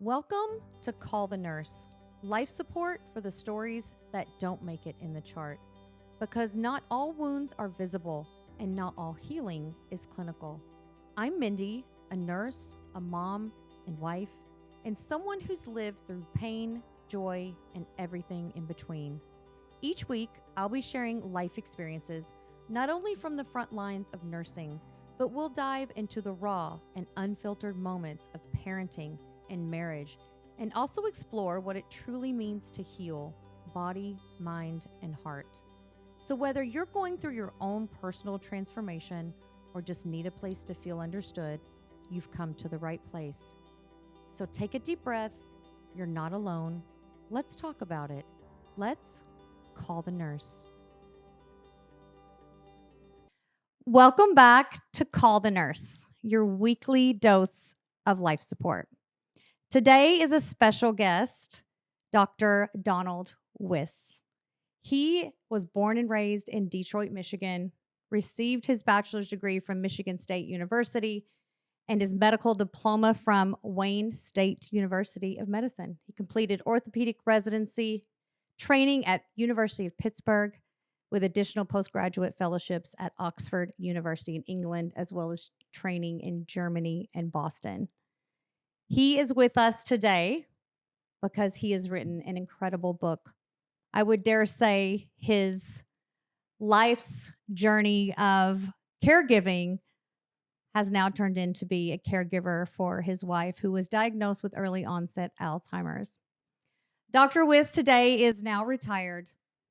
Welcome to Call the Nurse, life support for the stories that don't make it in the chart. Because not all wounds are visible and not all healing is clinical. I'm Mindie, a nurse, a mom and wife, and someone who's lived through pain, joy, and everything in between. Each week, I'll be sharing life experiences, not only from the front lines of nursing, but we'll dive into the raw and unfiltered moments of parenting and marriage, and also explore what it truly means to heal body, mind, and heart. So whether you're going through your own personal transformation or just need a place to feel understood, you've come to the right place. So take a deep breath. You're not alone. Let's talk about it. Let's call the nurse. Welcome back to Call the Nurse, your weekly dose of life support. Today is a special guest, Dr. Donald Wiss. He was born and raised in Detroit, Michigan, received his bachelor's degree from Michigan State University, and his medical diploma from Wayne State University of Medicine. He completed orthopedic residency training at University of Pittsburgh with additional postgraduate fellowships at Oxford University in England, as well as training in Germany and Boston. He is with us today because he has written an incredible book. I would dare say his life's journey of caregiving has now turned into be a caregiver for his wife, who was diagnosed with early onset Alzheimer's. Dr. Wiss today is now retired.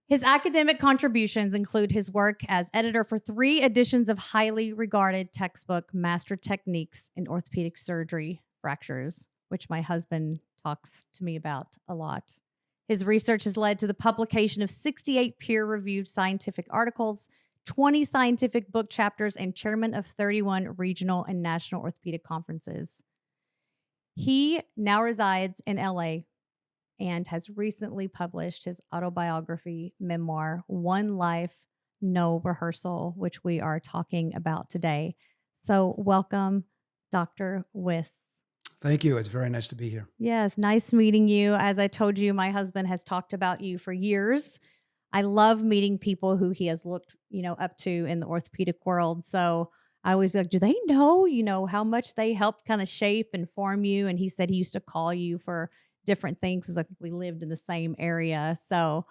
His academic contributions include his work as editor for 3 editions of highly regarded textbook, Master Techniques in Orthopedic Surgery Fractures, which my husband talks to me about a lot. His research has led to the publication of 68 peer-reviewed scientific articles, 20 scientific book chapters, and chairman of 31 regional and national orthopedic conferences. He now resides in LA and has recently published his autobiography, Memoir, One Life, No Rehearsal, which we are talking about today. So welcome, Dr. Wiss. Thank you. It's very nice to be here. Yes, nice meeting you. As I told you, my husband has talked about you for years. I love meeting people who he has looked, up to in the orthopedic world. So I always be like, do they know, how much they helped kind of shape and form you? And he said he used to call you for different things because I think we lived in the same area. So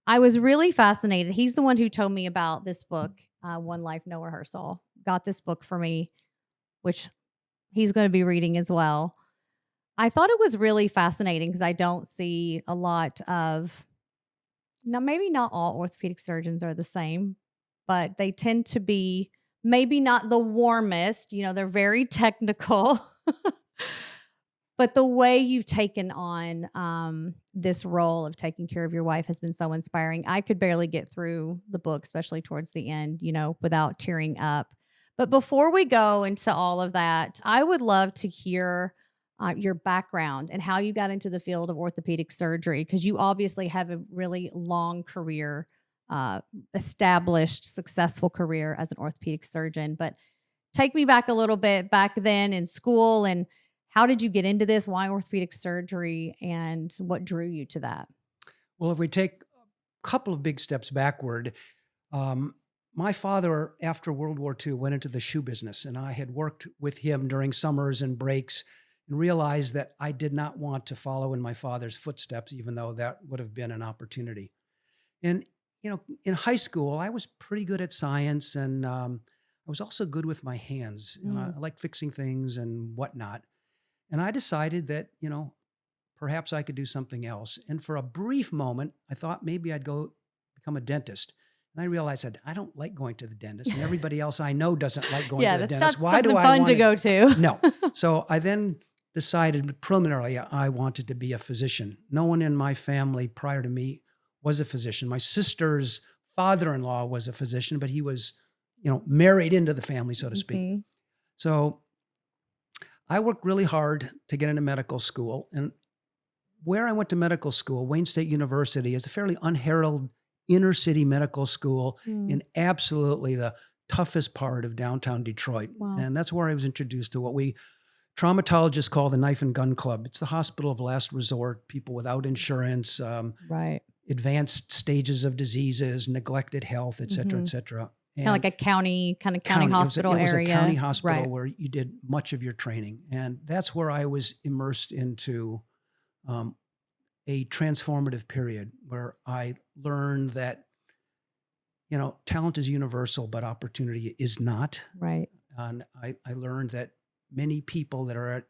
I was really fascinated. He's the one who told me about this book, One Life, No Rehearsal. Got this book for me, which he's going to be reading as well. I thought it was really fascinating because I don't see a lot of, now maybe not all orthopedic surgeons are the same, but they tend to be maybe not the warmest, they're very technical, but the way you've taken on this role of taking care of your wife has been so inspiring. I could barely get through the book, especially towards the end, without tearing up. But before we go into all of that, I would love to hear your background and how you got into the field of orthopedic surgery, because you obviously have a really long career, established, successful career as an orthopedic surgeon. But take me back a little bit back then in school, and how did you get into this? Why orthopedic surgery, and what drew you to that? Well, if we take a couple of big steps backward, my father, after World War II, went into the shoe business, and I had worked with him during summers and breaks and realized that I did not want to follow in my father's footsteps, even though that would have been an opportunity. And, in high school, I was pretty good at science, and I was also good with my hands. I like fixing things and whatnot. And I decided that, perhaps I could do something else. And for a brief moment, I thought maybe I'd go become a dentist. And I realized that I don't like going to the dentist, and everybody else I know doesn't like going to the dentist. Why do I want to go to? No. So I then decided preliminarily I wanted to be a physician. No one in my family prior to me was a physician. My sister's father-in-law was a physician, but he was, married into the family, so to speak. So I worked really hard to get into medical school. And where I went to medical school, Wayne State University, is a fairly unheralded inner city medical school in absolutely the toughest part of downtown Detroit. Wow. And that's where I was introduced to what we traumatologists call the Knife and Gun Club. It's the hospital of last resort, people without insurance, Right. advanced stages of diseases, neglected health, et cetera, Mm-hmm. et cetera. It's kind of like a county hospital It was area. a county hospital Right. where you did much of your training. And that's where I was immersed into a transformative period where I learned that, talent is universal, but opportunity is not. Right. And I learned that many people that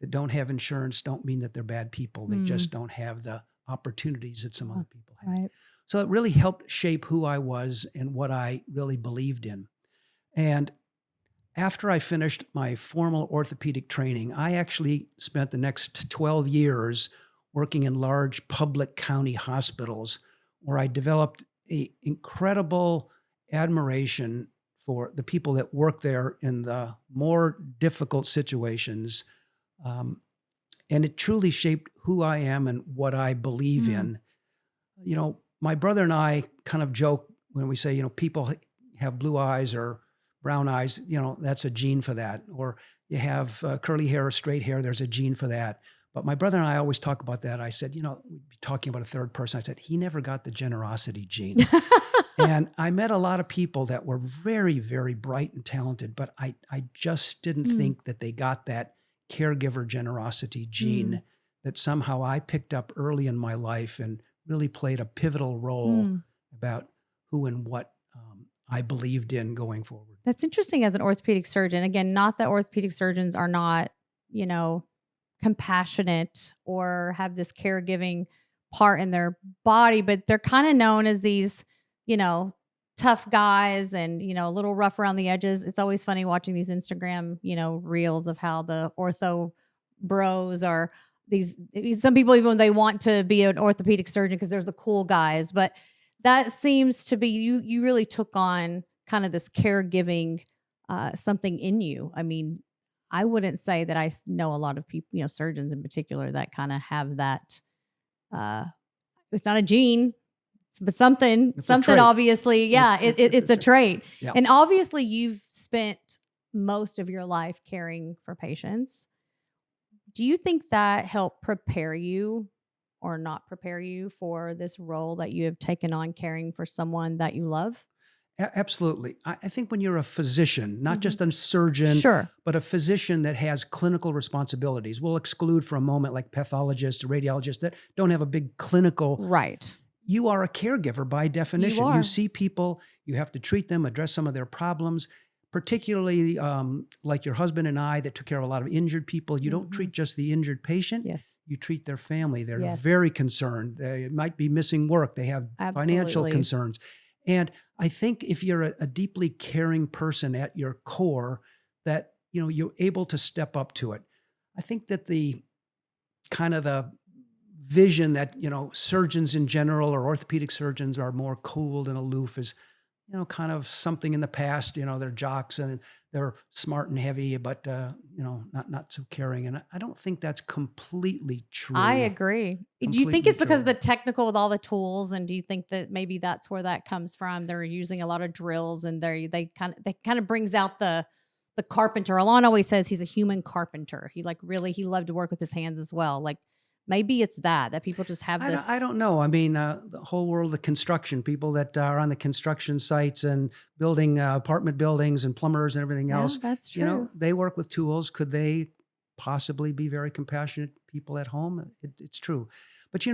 don't have insurance don't mean that they're bad people. They just don't have the opportunities that some other people have. Right. So it really helped shape who I was and what I really believed in. And after I finished my formal orthopedic training, I actually spent the next 12 years working in large public county hospitals where I developed an incredible admiration for the people that work there in the more difficult situations. And it truly shaped who I am and what I believe in. My brother and I kind of joke when we say, people have blue eyes or brown eyes, that's a gene for that. Or you have curly hair or straight hair, there's a gene for that. But my brother and I always talk about that. I said, we'd be talking about a third person. I said, he never got the generosity gene. And I met a lot of people that were very, very bright and talented, but I just didn't think that they got that caregiver generosity gene that somehow I picked up early in my life and really played a pivotal role about who and what I believed in going forward. That's interesting as an orthopedic surgeon. Again, not that orthopedic surgeons are not, compassionate or have this caregiving part in their body, but they're kind of known as these, tough guys and, a little rough around the edges. It's always funny watching these Instagram, reels of how the ortho bros are some people, even when they want to be an orthopedic surgeon, because there's the cool guys, but that seems to be, you really took on kind of this caregiving, something in you. I mean, I wouldn't say that I know a lot of people, surgeons in particular, that kind of have that. It's not a gene, but something obviously. Yeah, it's a trait. Yeah. And obviously you've spent most of your life caring for patients. Do you think that helped prepare you or not prepare you for this role that you have taken on, caring for someone that you love? Absolutely. I think when you're a physician, not just a surgeon, Sure, but a physician that has clinical responsibilities, we'll exclude for a moment like pathologists or radiologists that don't have a big clinical. right. You are a caregiver by definition. You are. You see people, you have to treat them, address some of their problems, particularly like your husband and I that took care of a lot of injured people. You don't treat just the injured patient. Yes. You treat their family. They're Yes. very concerned. They might be missing work. They have financial Absolutely. concerns. And I think if you're a deeply caring person at your core, that you're able to step up to it. I think that the kind of the vision that surgeons in general or orthopedic surgeons are more cold and aloof is kind of something in the past. They're jocks and they're smart and heavy, but not so caring. And I don't think that's completely true. I agree. Do you think it's because of the technical with all the tools, and do you think that maybe that's where that comes from? They're using a lot of drills, and they kind of brings out the carpenter. Alon always says he's a human carpenter. He loved to work with his hands as well. Like maybe it's that people just have this. I don't know. I mean, the whole world of construction, people that are on the construction sites and building apartment buildings and plumbers and everything else. That's true. They work with tools. Could they possibly be very compassionate people at home? It's true. But,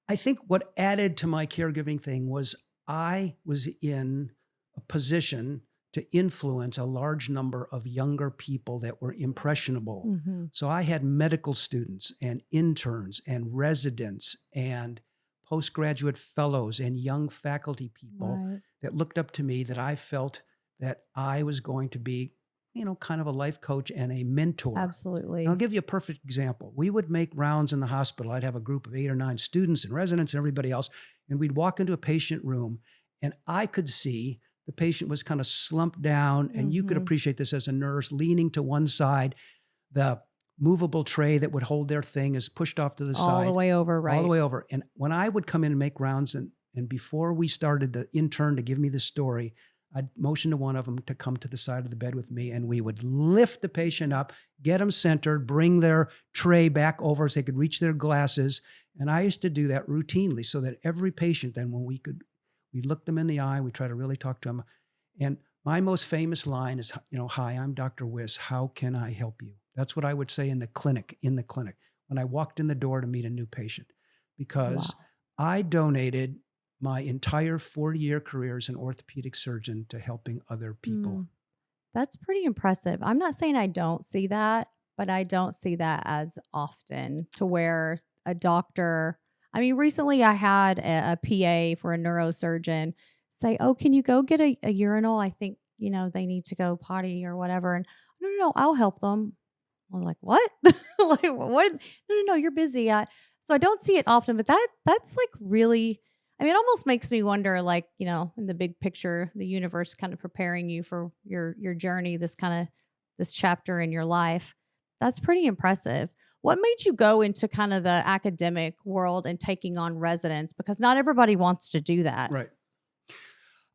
I think what added to my caregiving thing was I was in a position to influence a large number of younger people that were impressionable. So I had medical students and interns and residents and postgraduate fellows and young faculty people that looked up to me, that I felt that I was going to be, kind of a life coach and a mentor. Absolutely. And I'll give you a perfect example. We would make rounds in the hospital. I'd have a group of 8 or 9 students and residents and everybody else, and we'd walk into a patient room, and I could see the patient was kind of slumped down, and you could appreciate this as a nurse, leaning to one side. The movable tray that would hold their thing is pushed off to the side. All the way over, right? All the way over. And when I would come in and make rounds, and before we started, the intern to give me the story, I'd motion to one of them to come to the side of the bed with me, and we would lift the patient up, get them centered, bring their tray back over so they could reach their glasses. And I used to do that routinely so that every patient then, when we look them in the eye, we try to really talk to them. And my most famous line is, "Hi, I'm Dr. Wiss. How can I help you?" That's what I would say in the clinic, when I walked in the door to meet a new patient, because I donated my entire 40-year career as an orthopedic surgeon to helping other people. That's pretty impressive. I'm not saying I don't see that, but I don't see that as often to where a doctor, I mean, recently I had a PA for a neurosurgeon say, "Oh, can you go get a urinal? I think, they need to go potty or whatever." And no, I'll help them. I was like, "What?" Like, what? No, you're busy. So I don't see it often, but that's like really, I mean, it almost makes me wonder, like, in the big picture, the universe kind of preparing you for your journey, this chapter in your life. That's pretty impressive. What made you go into kind of the academic world and taking on residents? Because not everybody wants to do that. Right.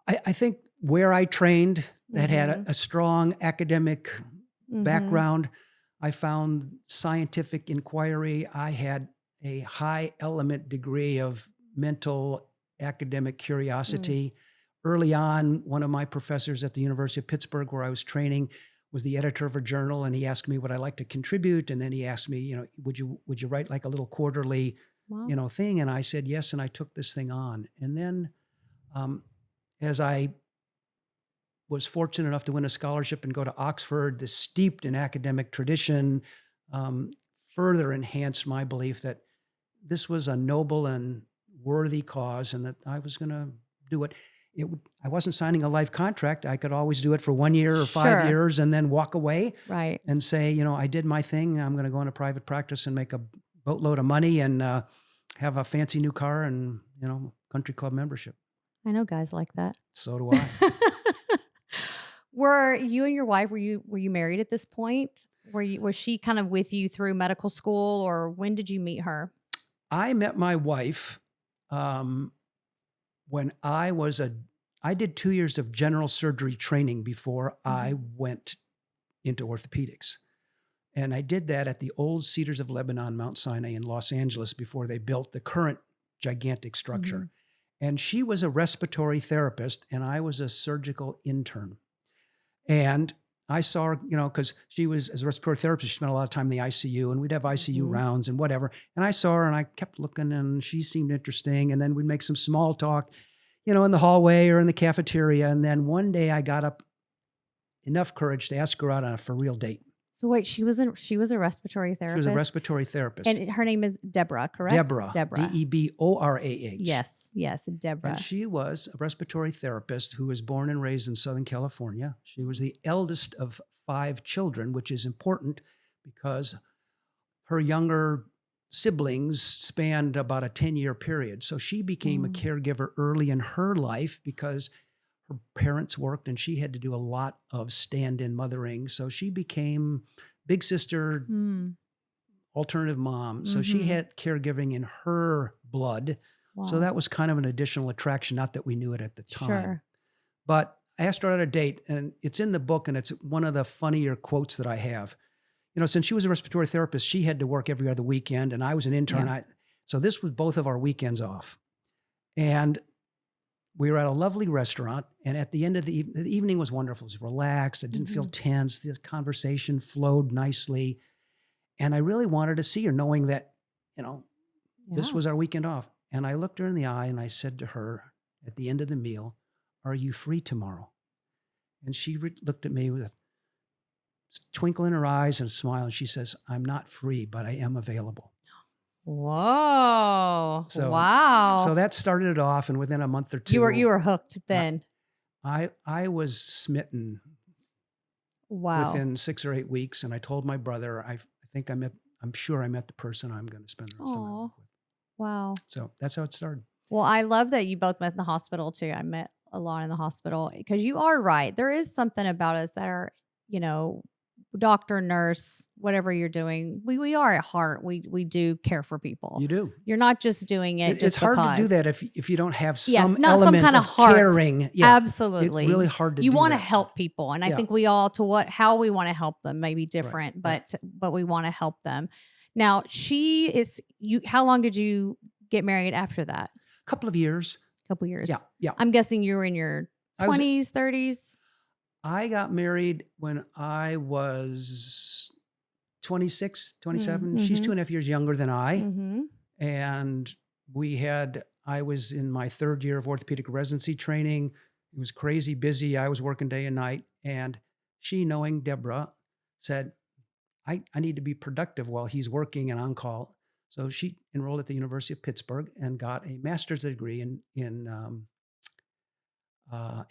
I think where I trained that had Mm-hmm. a strong academic Mm-hmm. background, I found scientific inquiry. I had a high element degree of mental academic curiosity. Early on, one of my professors at the University of Pittsburgh, where I was training, was the editor of a journal, and he asked me what I'd like to contribute. And then he asked me, would you write like a little quarterly, Wow. thing? And I said yes, and I took this thing on. And then as I was fortunate enough to win a scholarship and go to Oxford, this steeped in academic tradition, further enhanced my belief that this was a noble and worthy cause, and that I was going to do it. I wasn't signing a life contract. I could always do it for 1 year or 5 years and then walk away, Right. and say, I did my thing. I'm going to go into private practice and make a boatload of money and have a fancy new car and, country club membership. I know guys like that. So do I. Were you and your wife, were you married at this point? Was she kind of with you through medical school, or when did you meet her? I met my wife when I did 2 years of general surgery training before I went into orthopedics. And I did that at the old Cedars of Lebanon, Mount Sinai in Los Angeles before they built the current gigantic structure. And she was a respiratory therapist and I was a surgical intern. And I saw her, because she was, as a respiratory therapist, she spent a lot of time in the ICU, and we'd have ICU rounds and whatever. And I saw her and I kept looking, and she seemed interesting. And then we'd make some small talk, in the hallway or in the cafeteria. And then one day I got up enough courage to ask her out on a for real date. So wait, she was a respiratory therapist? She was a respiratory therapist. And her name is Deborah, correct? Deborah. Deborah. Yes, Deborah. And she was a respiratory therapist who was born and raised in Southern California. She was the eldest of 5 children, which is important because her younger siblings spanned about a 10-year period. So she became a caregiver early in her life because her parents worked and she had to do a lot of stand-in mothering. So she became big sister, alternative mom. So she had caregiving in her blood. Wow. So that was kind of an additional attraction, not that we knew it at the time. Sure. But I asked her out on a date, and it's in the book, and it's one of the funnier quotes that I have. Since she was a respiratory therapist, she had to work every other weekend, and I was an intern. Yeah. So this was both of our weekends off. And we were at a lovely restaurant, and at the end of the evening was wonderful. It was relaxed. I didn't feel tense. The conversation flowed nicely. And I really wanted to see her, knowing that, this was our weekend off. And I looked her in the eye and I said to her at the end of the meal, "Are you free tomorrow?" And she looked at me with a twinkle in her eyes and a smile. And she says, "I'm not free, but I am available." Whoa. So, wow. So that started it off. And within a month or two, you were hooked then. I was smitten. Wow. Within 6 or 8 weeks. And I told my brother, I'm sure I met the person I'm going to spend the rest of my life with. Wow. So that's how it started. Well, I love that you both met in the hospital too. I met a lot in the hospital because you are right. There is something about us that are, doctor, nurse, whatever you're doing, we are at heart. We do care for people. You do. You're not just doing it. It's hard to do that if you don't have some not element some kind of heart. caring. Yeah, absolutely. It's really hard to you do want to that. help people, and I Yeah. think we all how we want to help them may be different, Right. but we want to help them. Now, how long did you get married after that? A couple of years. Couple years. Yeah. I'm guessing you were in your 20s, 30s. I got married when I was 26, 27. She's 2.5 years younger than I. Mm-hmm. And I was in my third year of orthopedic residency training. It was crazy busy. I was working day and night. And she, knowing Deborah, said, I need to be productive while he's working and on call. So she enrolled at the University of Pittsburgh and got a master's degree in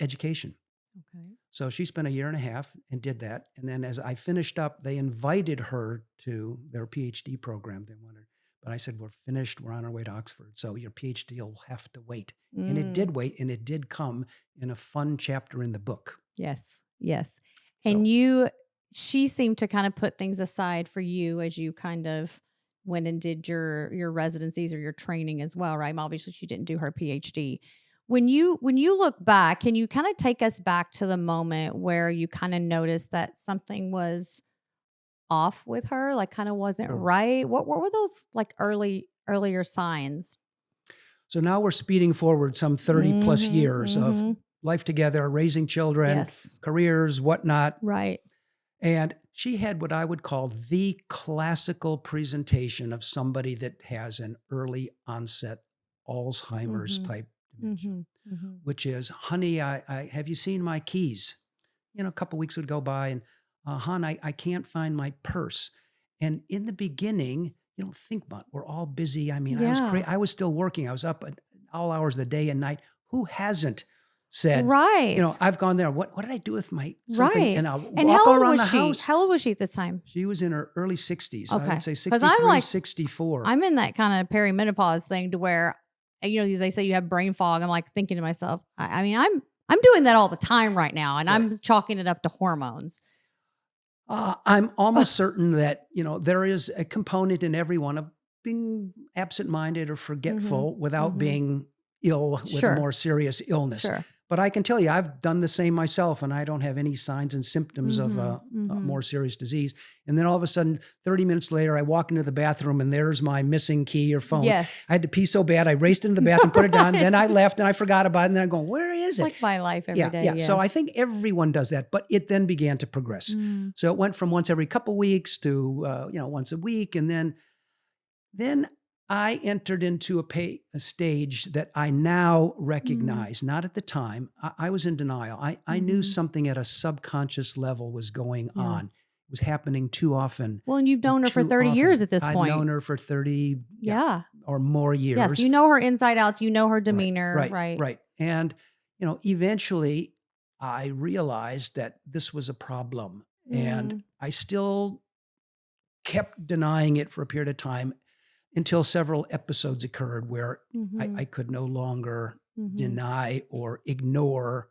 education. Okay. So she spent 1.5 years and did that. And then as I finished up, they invited her to their PhD program. They wanted, but I said, we're finished. We're on our way to Oxford. So your PhD will have to wait. And it did wait, and it did come in a fun chapter in the book. Yes. Yes. So, And she seemed to kind of put things aside for you as you kind of went and did your residencies or your training as well, right? Obviously, she didn't do her PhD. When you look back, can you kind of take us back to the moment where you kind of noticed that something was off with her, like kind of wasn't right? What were those like earlier signs? So now we're speeding forward some 30 plus years of life together, raising children, careers, whatnot. Right. And she had what I would call the classical presentation of somebody that has an early onset Alzheimer's type dementia, which is, honey, I have you seen my keys? A couple of weeks would go by and, hon, I can't find my purse. And in the beginning, you don't think about it. We're all busy. I mean, I was still working. I was up at all hours of the day and night. Who hasn't said, right? I've gone there. What did I do with my right? something? And I'll and walk how old around was the she? house. How old was she at this time? She was in her early 60s. Okay. I would say 63, 64. I'm in that kind of perimenopause thing to where, they say you have brain fog. I'm like thinking to myself, I mean, I'm doing that all the time right now, and I'm chalking it up to hormones. I'm almost certain that, there is a component in everyone of being absent-minded or forgetful without being ill with a more serious illness. Sure. But I can tell you, I've done the same myself, and I don't have any signs and symptoms of a more serious disease. And then all of a sudden, 30 minutes later, I walk into the bathroom, and there's my missing key or phone. Yes. I had to pee so bad, I raced into the bathroom, put it down, then I left, and I forgot about it, and then I'm going, where is it? Like my life every day. Yeah. Yes. So I think everyone does that, but it then began to progress. So it went from once every couple weeks to, once a week. And then I entered into a stage that I now recognize, not at the time. I was in denial. I knew something at a subconscious level was going on. It was happening too often. Well, and you've known her for 30 years at this point. I've known her for 30 or more years. Yes, you know her inside outs. You know her demeanor. Right. And, eventually I realized that this was a problem. And I still kept denying it for a period of time until several episodes occurred where I could no longer deny or ignore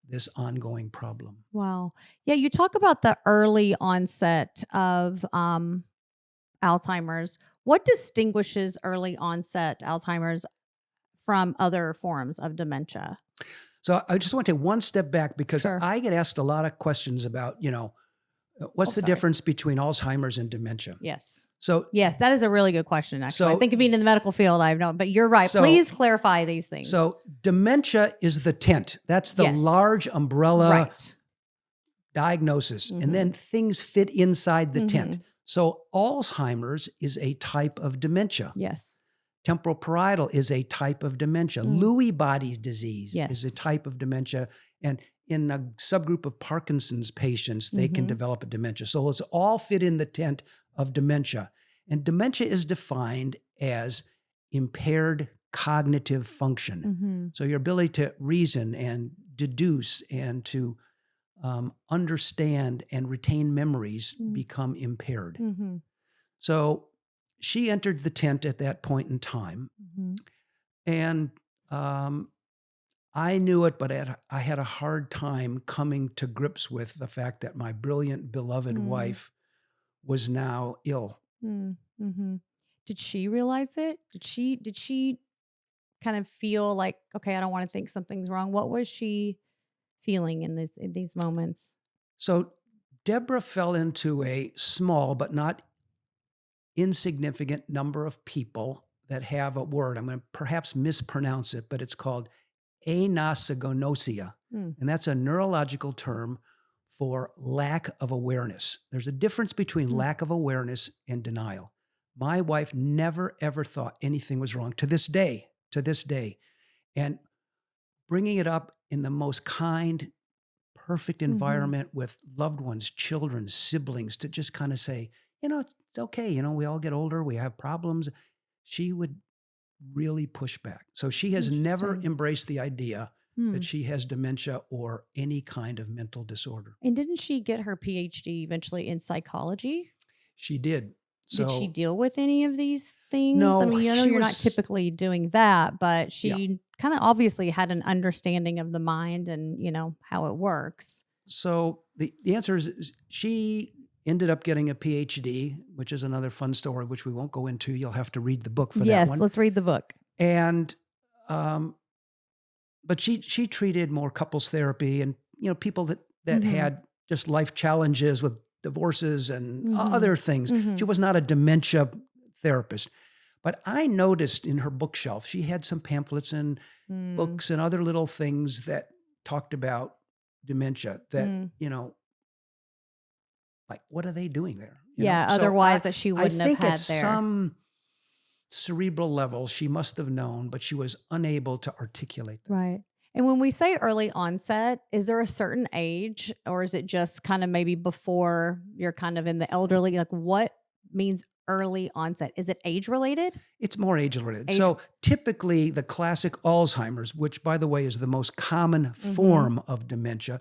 this ongoing problem. Wow. Yeah, you talk about the early onset of Alzheimer's. What distinguishes early onset Alzheimer's from other forms of dementia? So I just want to take one step back because I get asked a lot of questions about, what's the difference between Alzheimer's and dementia? Yes. So yes, that is a really good question. Actually, I think of being in the medical field, I've known, but you're right. Please clarify these things. So dementia is the tent. That's the large umbrella diagnosis, and then things fit inside the tent. So Alzheimer's is a type of dementia. Yes. Temporal parietal is a type of dementia. Lewy body disease is a type of dementia, and in a subgroup of Parkinson's patients, they can develop a dementia. So it's all fit in the tent of dementia. And dementia is defined as impaired cognitive function. So your ability to reason and deduce and to understand and retain memories become impaired. So she entered the tent at that point in time. And I knew it, but I had a hard time coming to grips with the fact that my brilliant, beloved Mm, wife was now ill. mm, mhm. Did she realize it? Did she kind of feel like, okay, I don't want to think something's wrong? What was she feeling in these moments? So Deborah fell into a small but not insignificant number of people that have a word. I'm going to perhaps mispronounce it, but it's called anasagonosia. Mm, And that's a neurological term for lack of awareness. There's a difference between mm, lack of awareness and denial. My wife never, ever thought anything was wrong to this day, to this day. And bringing it up in the most kind, perfect mhm. environment with loved ones, children, siblings to just kind of say, it's okay. We all get older, we have problems. She would really push back. So she has never Interesting. embraced the idea that Hmm. she has dementia or any kind of mental disorder. And didn't she get her PhD eventually in psychology? She did. Did she So, deal with any of these things? I no, mean, I know she you're not was, typically doing that, but yeah. she kind of obviously had an understanding of the mind and, how it works. So the answer is she ended up getting a PhD, which is another fun story, which we won't go into. You'll have to read the book for that Yes, one. let's read the book. And, um, but she treated more couples therapy and, people that Mhm. had just life challenges with divorces and Mhm. other things. She Mhm. was not a dementia therapist. But I noticed in her bookshelf, she had some pamphlets and Mm. books and other little things that talked about dementia that, Mm. like, what are they doing there? Yeah, So otherwise that she I wouldn't have think at had there. some cerebral level, she must have known, but she was unable to articulate them. Right. And when we say early onset, is there a certain age or is it just kind of maybe before you're kind of in the elderly? Like what means early onset? Is it age related? It's more age related. Age. So typically, the classic Alzheimer's, which by the way is the most common Mhm. form of dementia,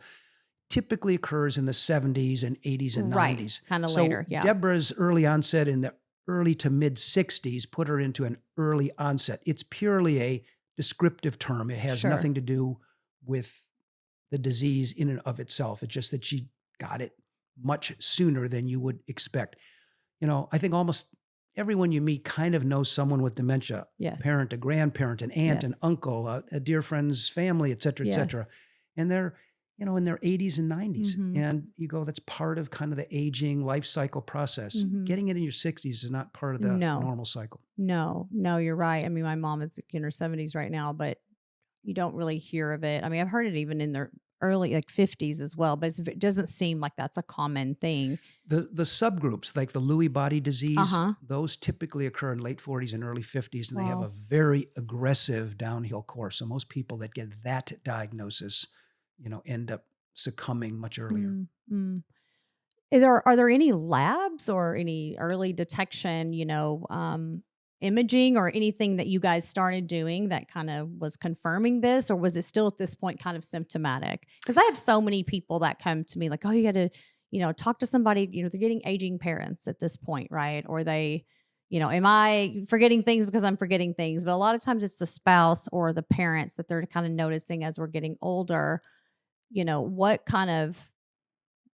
typically occurs in the 70s and 80s and Right. 90s. Kind of So later. Yeah. Deborah's early onset in the early to mid 60s put her into an early onset. It's purely a descriptive term. It has Sure. nothing to do with the disease in and of itself. It's just that she got it much sooner than you would expect. I think almost everyone you meet kind of knows someone with dementia, a Yes. parent, a grandparent, an aunt, an Yes. uncle, a dear friend's family, et cetera, et cetera. Yes. And they're, in their 80s and 90s. Mhm. And you go, that's part of kind of the aging life cycle process. Mhm. Getting it in your 60s is not part of the No. normal cycle. No. No, you're right. I mean, my mom is in her 70s right now, but you don't really hear of it. I mean, I've heard it even in their early, like 50s as well, but it doesn't seem like that's a common thing. The subgroups, like the Lewy body Uh disease, huh. those typically occur in late 40s and early 50s, and they have a Wow. very aggressive downhill course. So most people that get that diagnosis, end up succumbing much earlier. Mm, mm. Are there any labs or any early detection, imaging or anything that you guys started doing that kind of was confirming this, or was it still at this point kind of symptomatic? Because I have so many people that come to me like, oh, you got to, talk to somebody. They're getting aging parents at this point, right? Or they, am I forgetting things because I'm forgetting things? But a lot of times it's the spouse or the parents that they're kind of noticing as we're getting older. What kind of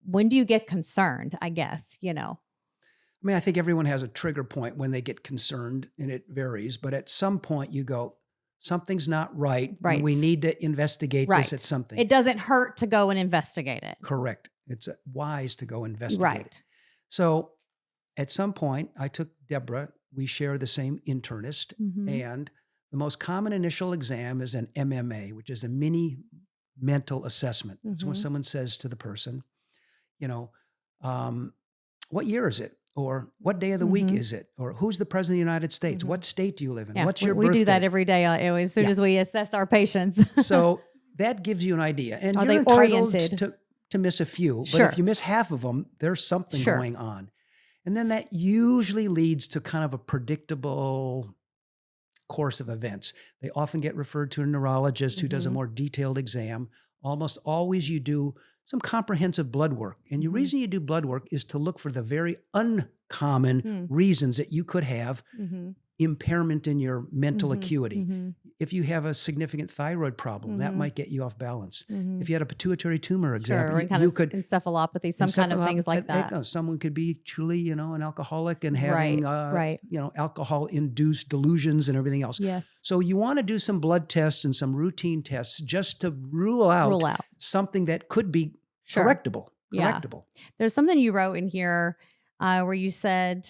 when do you get concerned, I guess? I mean, I think everyone has a trigger point when they get concerned, and it varies. But at some point, you go, something's not right, and we Right. need to investigate this at Right. something. It doesn't hurt to go and investigate it. Correct. It's wise to go investigate it. Right. So at some point, I took Deborah. We share the same internist, Mhm. and the most common initial exam is an MMA, which is a mini mental assessment. It's when Mhm. someone says to the person, you know, um, what year is it? Or what day of the week Mhm. is it? Or who's the president of the United States? Mhm. What state do you live in? Yeah, What's we your we do birth that date? every day, as soon Yeah. as we assess our patients. So that gives you an idea. And Are you're they entitled oriented? to miss a few, but if Sure. you miss half of them, there's something Sure. going on. And then that usually leads to kind of a predictable course of events. They often get referred to a neurologist who does a Mhm. more detailed exam. Almost always you do some comprehensive blood work. And the Mhm. reason you do blood work is to look for the very uncommon Mm. reasons that you could have Mhm. impairment in your mental Mhm, acuity. mhm, If you have a significant thyroid problem, that mhm, might get you off balance. mhm. If you had a pituitary tumor Sure, example, or kind you of could encephalopathy, some kind of things like that. someone could be truly, an alcoholic and Right, having, right. alcohol-induced delusions and everything else. Yes. So you want to do some blood tests and some routine tests just to rule out Rule out. something that could be Sure. correctable. Yeah. There's something you wrote in here where you said,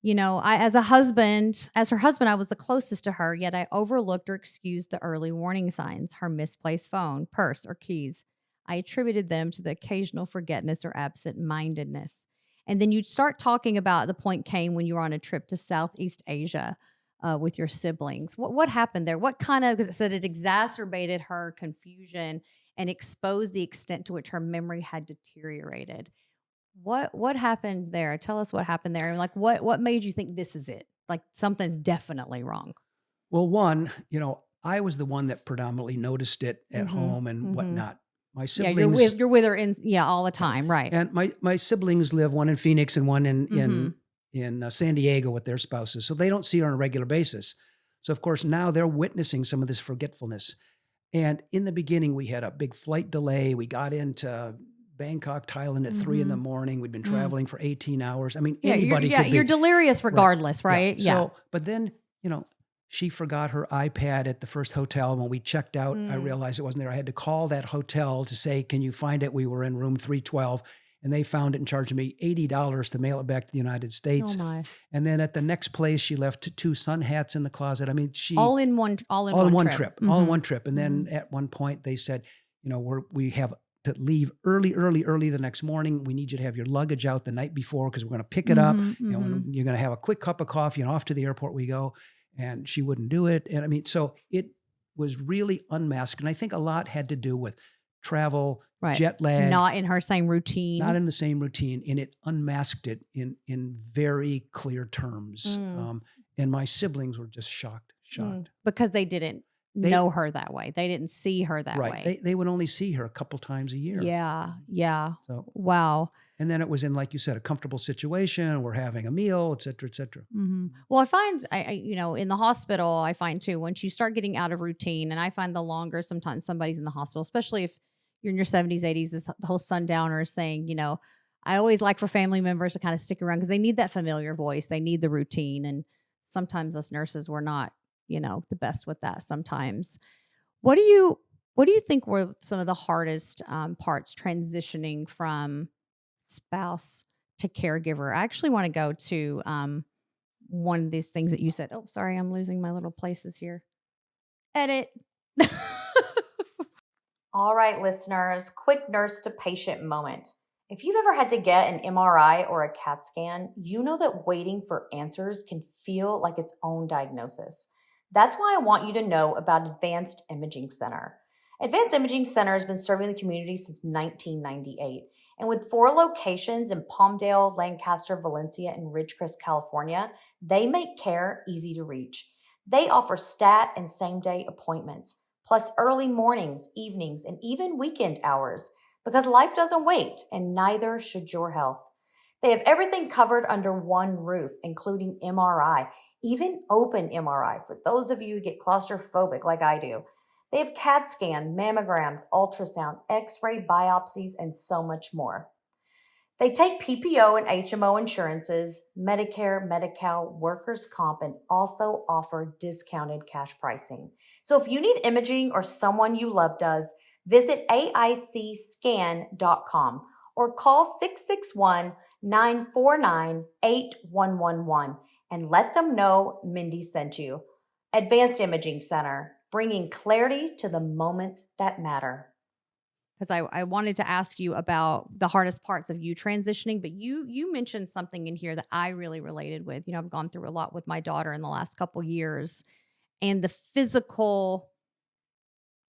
as her husband, I was the closest to her, yet I overlooked or excused the early warning signs, her misplaced phone, purse, or keys. I attributed them to the occasional forgetfulness or absent-mindedness. And then you start talking about the point came when you were on a trip to Southeast Asia with your siblings. What happened there? Because it said it exacerbated her confusion and exposed the extent to which her memory had deteriorated. What happened there? Tell us what happened there. Like what made you think this is it? Like something's definitely wrong. Well, one, I was the one that predominantly noticed it at Mhm, home and mhm. whatnot. My Yeah, siblings, you're with her all the time, right? and my siblings live, one in Phoenix and one in Mhm. San Diego with their spouses, so they don't see her on a regular basis. So of course now they're witnessing some of this forgetfulness. And in the beginning, we had a big flight delay. We got into Bangkok, Thailand at 3 in the Mhm. morning. We'd been Mm. traveling for 18 hours. I mean, Yeah, anybody could you're be. delirious Right. regardless, Yeah. right? Yeah. So, but then, she forgot her iPad at the first hotel. When we checked out, I Mm. realized it wasn't there. I had to call that hotel to say, can you find it? We were in room 312. And they found it and charged me $80 to mail it back to the United States. Oh my. And then at the next place, she left 2 sun hats in the closet. I mean, All in one all in one trip. trip, all in Mhm. one trip. And then at one point they said, we have to leave early the next morning. We need you to have your luggage out the night before because we're going to pick it up. Mhm, And mhm. you're going to have a quick cup of coffee and off to the airport we go. And she wouldn't do it. And I mean, so it was really unmasked. And I think a lot had to do with travel, Right. jet lag, Not in her same routine. not in the same routine, and it unmasked it in very clear terms. Mm. And my siblings were just shocked. Because they didn't know her that way. They didn't see her that Right. way. They would only see her a couple times a year. Yeah. Yeah. So, Wow. and then it was in, like you said, a comfortable situation. We're having a meal, et cetera, et cetera. Mm-hmm. Well, I find, in the hospital, I find too, once you start getting out of routine, and I find the longer sometimes somebody's in the hospital, especially if you're in your 70s, 80s, the whole sundowners thing, I always like for family members to kind of stick around because they need that familiar voice. They need the routine. And sometimes us nurses, we're not, the best with that sometimes. What do you think were some of the hardest parts transitioning from spouse to caregiver? I actually want to go to one of these things that you said. Oh, sorry, I'm losing my little places here. Edit. All right, listeners, quick nurse to patient moment. If you've ever had to get an MRI or a CAT scan, you know that waiting for answers can feel like its own diagnosis. That's why I want you to know about Advanced Imaging Center. Advanced Imaging Center has been serving the community since 1998. And with 4 locations in Palmdale, Lancaster, Valencia, and Ridgecrest, California, they make care easy to reach. They offer stat and same-day appointments, plus early mornings, evenings, and even weekend hours, because life doesn't wait, and neither should your health. They have everything covered under one roof, including MRI, even open MRI for those of you who get claustrophobic like I do. They have CAT scan, mammograms, ultrasound, x-ray biopsies, and so much more. They take PPO and HMO insurances, Medicare, Medi-Cal, workers' comp, and also offer discounted cash pricing. So if you need imaging or someone you love does, visit aicscan.com or call 661-949-8111 and let them know Mindie sent you. Advanced Imaging Center, bringing clarity to the moments that matter. Because I wanted to ask you about the hardest parts of you transitioning, but you mentioned something in here that I really related with. I've gone through a lot with my daughter in the last couple years, and the physical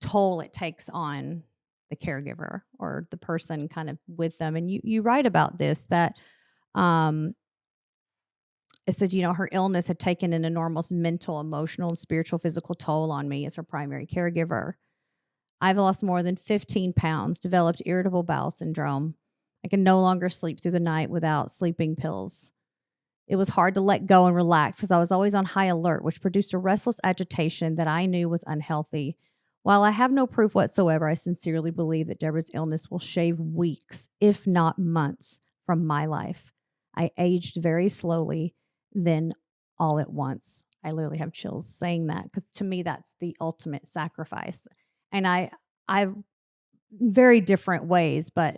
toll it takes on the caregiver or the person kind of with them. And you write about this, that it said, her illness had taken an enormous mental, emotional, and spiritual, physical toll on me as her primary caregiver. I've lost more than 15 pounds, developed irritable bowel syndrome. I can no longer sleep through the night without sleeping pills. It was hard to let go and relax because I was always on high alert, which produced a restless agitation that I knew was unhealthy. While I have no proof whatsoever, I sincerely believe that Deborah's illness will shave weeks, if not months, from my life. I aged very slowly, then all at once. I literally have chills saying that because to me, that's the ultimate sacrifice. And I, very different ways, but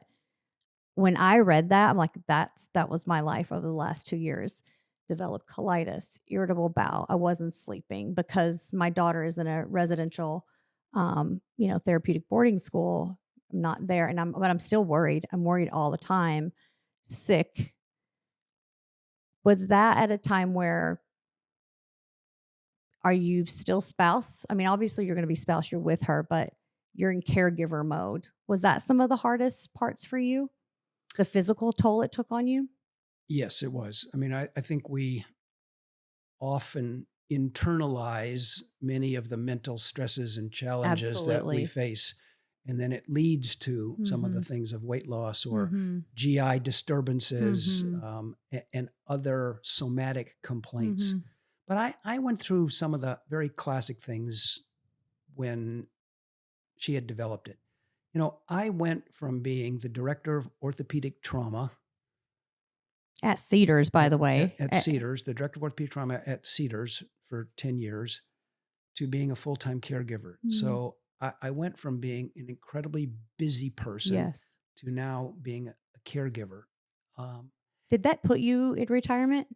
when I read that, I'm like, that was my life over the last 2 years. Developed colitis, irritable bowel. I wasn't sleeping because my daughter is in a residential, therapeutic boarding school. I'm not there, but I'm still worried. I'm worried all the time, sick. Was that at a time where, are you still spouse? I mean, obviously you're going to be spouse, you're with her, but you're in caregiver mode. Was that some of the hardest parts for you? The physical toll it took on you? Yes, it was. I mean, I think we often internalize many of the mental stresses and challenges that we Absolutely. face. And then it leads to some of the things of weight loss or GI disturbances and other somatic complaints. But I went through some of the very classic things when she had developed it. You know, I went from being the director of orthopedic trauma At Cedars, by the way. At Cedars, the director of orthopedic trauma at Cedars for 10 years, to being a full-time caregiver. So I went from being an incredibly busy person to now being a caregiver. Did that put you in retirement?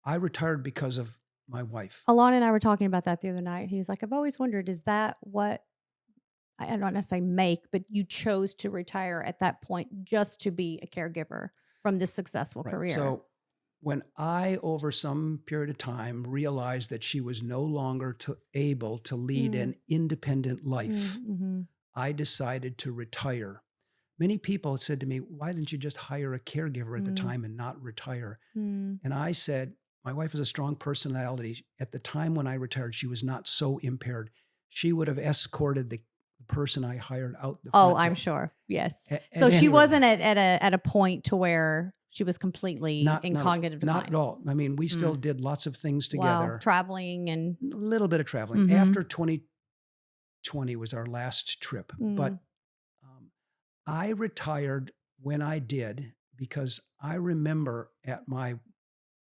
I retired because of my wife. Alon and I were talking about that the other night. He's like, I've always wondered, is that what, I don't necessarily but you chose to retire at that point just to be a caregiver from this successful career? So when I, over some period of time, realized that she was no longer able to lead an independent life, I decided to retire. Many people said to me, why didn't you just hire a caregiver at the time and not retire? And I said, my wife is a strong personality. At the time when I retired, she was not so impaired. She would have escorted the person I hired out the front I'm door. sure. Yes. So she wasn't at a point to where she was completely in cognitive decline. Not at all. I mean, we still did lots of things together. Wow. Traveling and a little bit of traveling. After 2020 was our last trip. But I retired when I did because I remember at my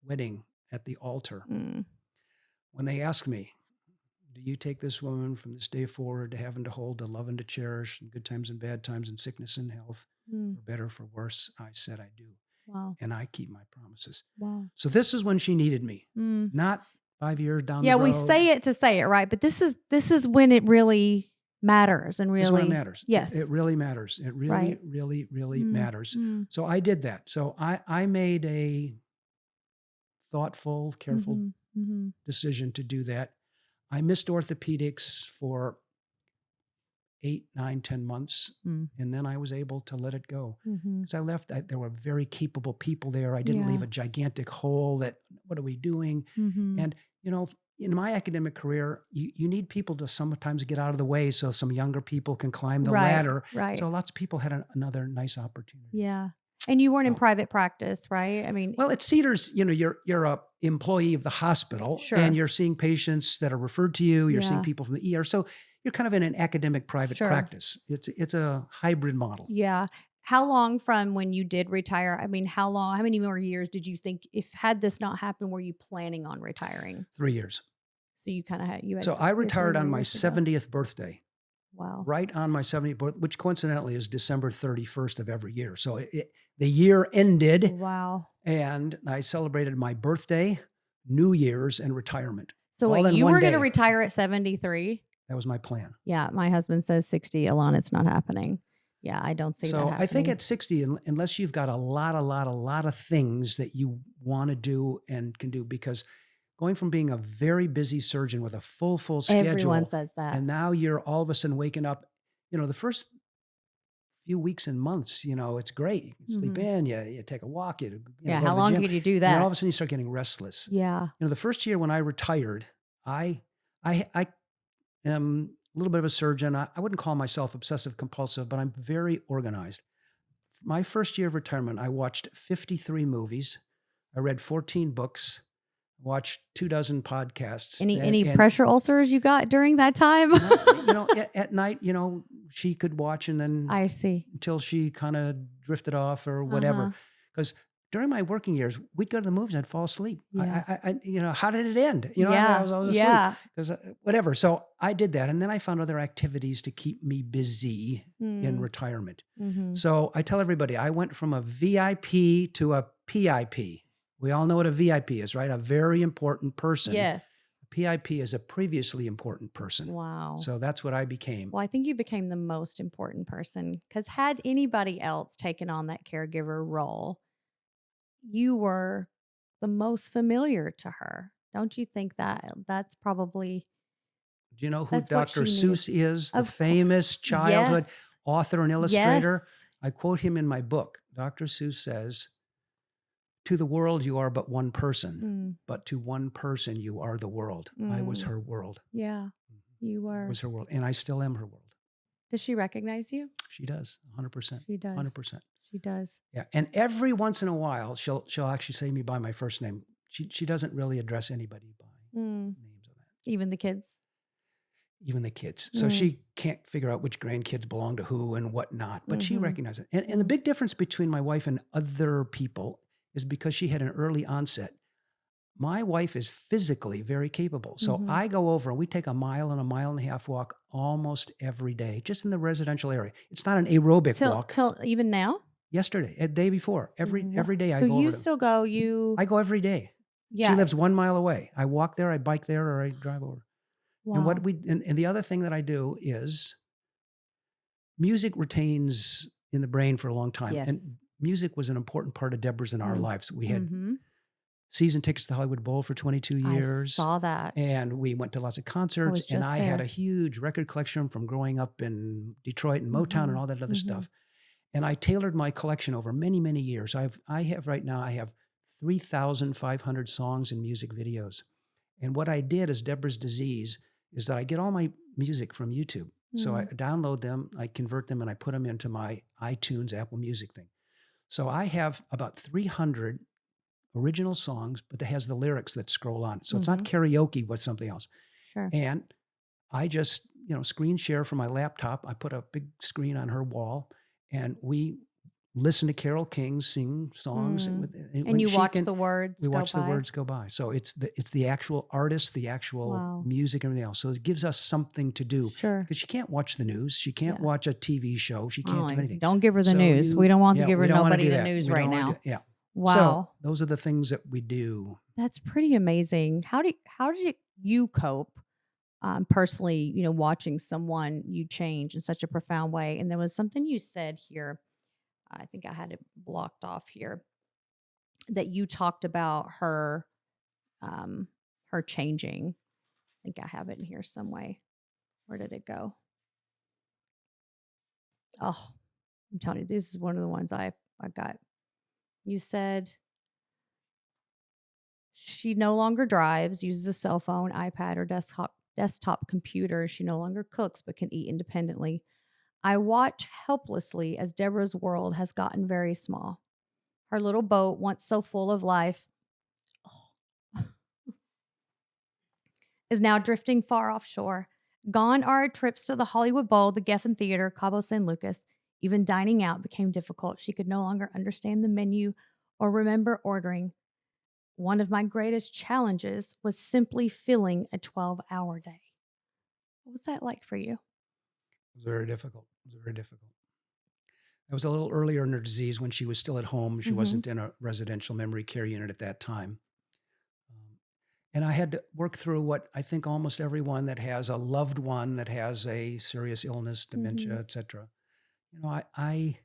wedding at the altar when they asked me, do you take this woman from this day forward to having to hold, to love and to cherish, in good times and bad times, in sickness and health, for better, for worse? I said, I do. Wow. And I keep my promises. Wow. So this is when she needed me, not 5 years down the road. Yeah, we say it to say it, right? But this is when it really matters and really. This is when it matters. Yes. It really matters. It really, really matters. So I did that. So I made a thoughtful, careful decision to do that. I missed orthopedics for 8, 9, 10 months. And then I was able to let it go. Because I left, there were very capable people there. I didn't leave a gigantic hole that, what are we doing? And, you know, in my academic career, you need people to sometimes get out of the way so some younger people can climb the ladder. Right. So lots of people had another nice opportunity. Yeah. And you weren't in private practice, right? I mean, well, at Cedars, you know, you're a employee of the hospital, and you're seeing patients that are referred to you. You're seeing people from the ER, so you're kind of in an academic private practice. It's a hybrid model. Yeah. How long from when you did retire? I mean, how many more years did you think, if had this not happened, were you planning on retiring? 3 years. So you kind of had. So I retired on my 70th birthday. Wow. Right on my 70th birthday, which coincidentally is December 31st of every year. So the year ended. Wow. And I celebrated my birthday, New Year's, and retirement. So wait, you were going to retire at 73? That was my plan. Yeah. My husband says 60. Alon, it's not happening. Yeah, I don't see that happening. So I think at 60, unless you've got a lot of things that you want to do and can do, because going from being a very busy surgeon with a full schedule. Everyone says that. And now you're all of a sudden waking up, you know, the first few weeks and months, you know, it's great. You can sleep in, you take a walk. You know, how long could you do that? And then all of a sudden you start getting restless. Yeah. You know, the first year when I retired, I am a little bit of a surgeon. I wouldn't call myself obsessive compulsive, but I'm very organized. My first year of retirement, I watched 53 movies. I read 14 books, watched 24 podcasts. Any pressure ulcers you got during that time? At night, she could watch and then I see. until she kind of drifted off or whatever. Because during my working years, we'd go to the movies and I'd fall asleep. Yeah. How did it end? I was always asleep because whatever. So I did that. And then I found other activities to keep me busy in retirement. So I tell everybody, I went from a VIP to a PIP. We all know what a VIP is, right? A very important person. Yes. A PIP is a previously important person. Wow. So that's what I became. Well, I think you became the most important person because had anybody else taken on that caregiver role, you were the most familiar to her. Don't you think that that's probably... Do you know who Dr. Seuss is? The famous childhood author and illustrator. Yes. I quote him in my book. Dr. Seuss says, "To the world, you are but one person, but to one person, you are the world." I was her world. Yeah, you were. I was her world, and I still am her world. Does she recognize you? She does, 100%. She does. 100%. She does. Yeah, and every once in a while, she'll actually say me by my first name. She doesn't really address anybody by names of that. Even the kids? Even the kids. So she can't figure out which grandkids belong to who and whatnot, but she recognizes it. And the big difference between my wife and other people is because she had an early onset. My wife is physically very capable. So I go over and we take a mile and a mile and a half walk almost every day, just in the residential area. It's not an aerobic walk. Till even now? Yesterday, the day before, every day I go over. So you still go, I go every day. Yeah. She lives 1 mile away. I walk there, I bike there, or I drive over. Wow. And the other thing that I do is music retains in the brain for a long time. Yes. And music was an important part of Deborah's in our lives. We had season tickets to the Hollywood Bowl for 22 years. I saw that. And we went to lots of concerts. And I had a huge record collection from growing up in Detroit and Motown and all that other stuff. And I tailored my collection over many, many years. I have 3,500 songs and music videos. And what I did as Deborah's disease is that I get all my music from YouTube. So I download them, I convert them, and I put them into my iTunes, Apple Music thing. So I have about 300 original songs, but that has the lyrics that scroll on. So it's not karaoke with something else. Sure. And I just, screen share from my laptop. I put a big screen on her wall, and we listen to Carole King sing songs. And you watch the words go by. We watch the words go by. So it's the actual artist, the actual music, and everything else. So it gives us something to do. Sure. Because she can't watch the news. She can't watch a TV show. She can't do anything. Don't give her the news. We don't want to give her nobody the news right now. Yeah. Wow. So those are the things that we do. That's pretty amazing. How did you cope personally, watching someone you change in such a profound way? And there was something you said here. I think I had it blocked off here, that you talked about her changing. I think I have it in here some way. Where did it go? Oh, I'm telling you, this is one of the ones I got. You said she no longer drives, uses a cell phone, iPad, or desktop computer. She no longer cooks, but can eat independently. I watch helplessly as Deborah's world has gotten very small. Her little boat, once so full of life, is now drifting far offshore. Gone are our trips to the Hollywood Bowl, the Geffen Theater, Cabo San Lucas. Even dining out became difficult. She could no longer understand the menu or remember ordering. One of my greatest challenges was simply filling a 12-hour day. What was that like for you? It was very difficult. It was a little earlier in her disease when she was still at home. She wasn't in a residential memory care unit at that time. And I had to work through what I think almost everyone that has a loved one that has a serious illness, dementia, et cetera. I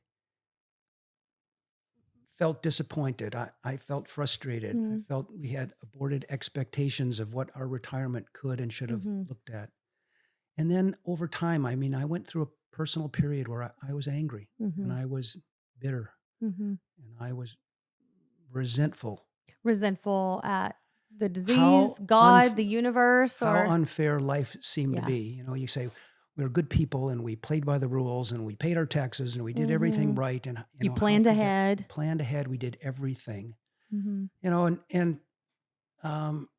felt disappointed. I felt frustrated. I felt we had aborted expectations of what our retirement could and should have looked at. And then over time, I went through a personal period where I was angry and I was bitter and I was resentful. Resentful at the disease, God, the universe, or how unfair life seemed to be. You say we were good people and we played by the rules and we paid our taxes and we did everything right. And you planned ahead. We did everything. Mm-hmm. And um,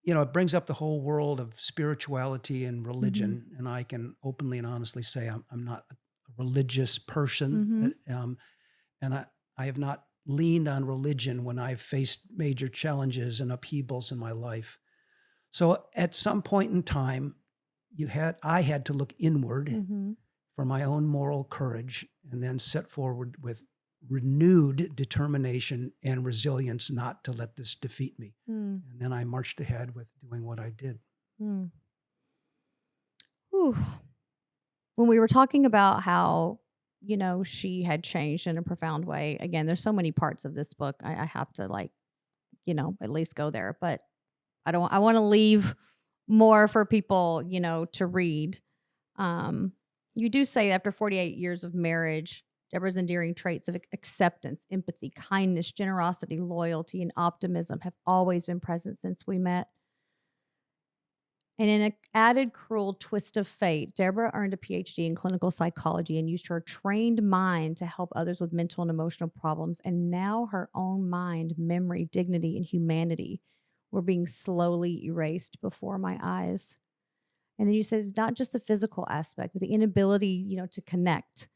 it brings up the whole world of spirituality and religion. And I can openly and honestly say I'm not a religious person. And I have not leaned on religion when I've faced major challenges and upheavals in my life. So at some point in time, I had to look inward for my own moral courage and then set forward with renewed determination and resilience not to let this defeat me. And then I marched ahead with doing what I did. Whew. When we were talking about how, she had changed in a profound way, again, there's so many parts of this book. I have to at least go there, but I want to leave more for people, to read. You do say after 48 years of marriage, Deborah's endearing traits of acceptance, empathy, kindness, generosity, loyalty, and optimism have always been present since we met. And in an added cruel twist of fate, Deborah earned a PhD in clinical psychology and used her trained mind to help others with mental and emotional problems. And now her own mind, memory, dignity, and humanity were being slowly erased before my eyes. And then you say it's not just the physical aspect, but the inability, to connect,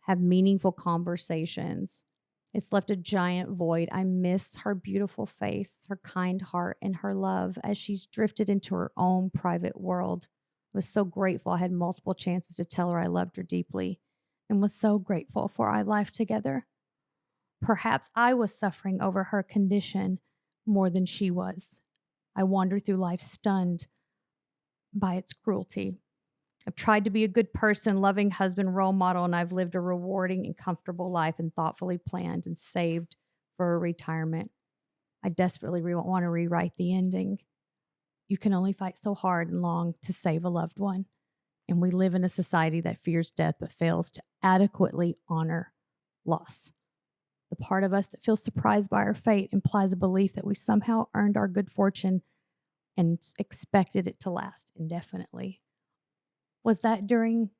have meaningful conversations. It's left a giant void. I miss her beautiful face, her kind heart, and her love as she's drifted into her own private world. I was so grateful I had multiple chances to tell her I loved her deeply and was so grateful for our life together. Perhaps I was suffering over her condition more than she was. I wandered through life stunned by its cruelty. I've tried to be a good person, loving husband, role model, and I've lived a rewarding and comfortable life and thoughtfully planned and saved for a retirement. I desperately want to rewrite the ending. You can only fight so hard and long to save a loved one. And we live in a society that fears death but fails to adequately honor loss. The part of us that feels surprised by our fate implies a belief that we somehow earned our good fortune and expected it to last indefinitely. Was that during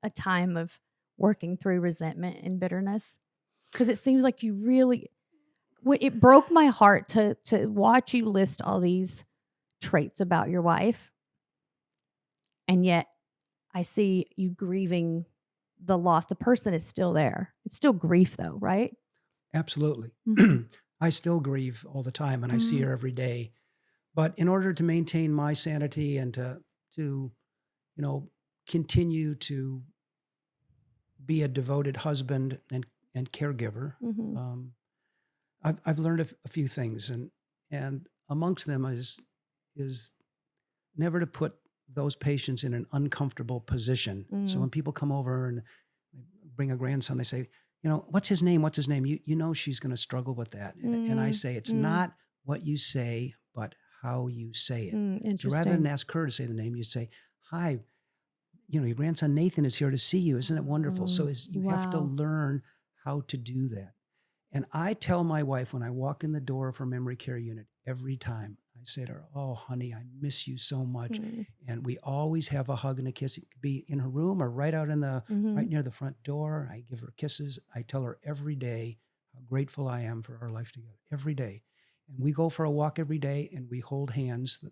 a time of working through resentment and bitterness? Because it seems like you really, it broke my heart to watch you list all these traits about your wife. And yet I see you grieving the loss. The person is still there. It's still grief though, right? Absolutely. I still grieve all the time and I see her every day. But in order to maintain my sanity and to continue to be a devoted husband and caregiver, I've learned a few things, and amongst them is never to put those patients in an uncomfortable position. So when people come over and bring a grandson, they say, what's his name? What's his name? You know she's going to struggle with that. And I say, it's not what you say, but how you say it. So rather than ask her to say the name, you say, hi, your grandson Nathan is here to see you. Isn't it wonderful? So you have to learn how to do that. And I tell my wife when I walk in the door of her memory care unit every time, I say to her, oh, honey, I miss you so much. And we always have a hug and a kiss. It could be in her room or right out in the, right near the front door. I give her kisses. I tell her every day how grateful I am for our life together, every day. And we go for a walk every day and we hold hands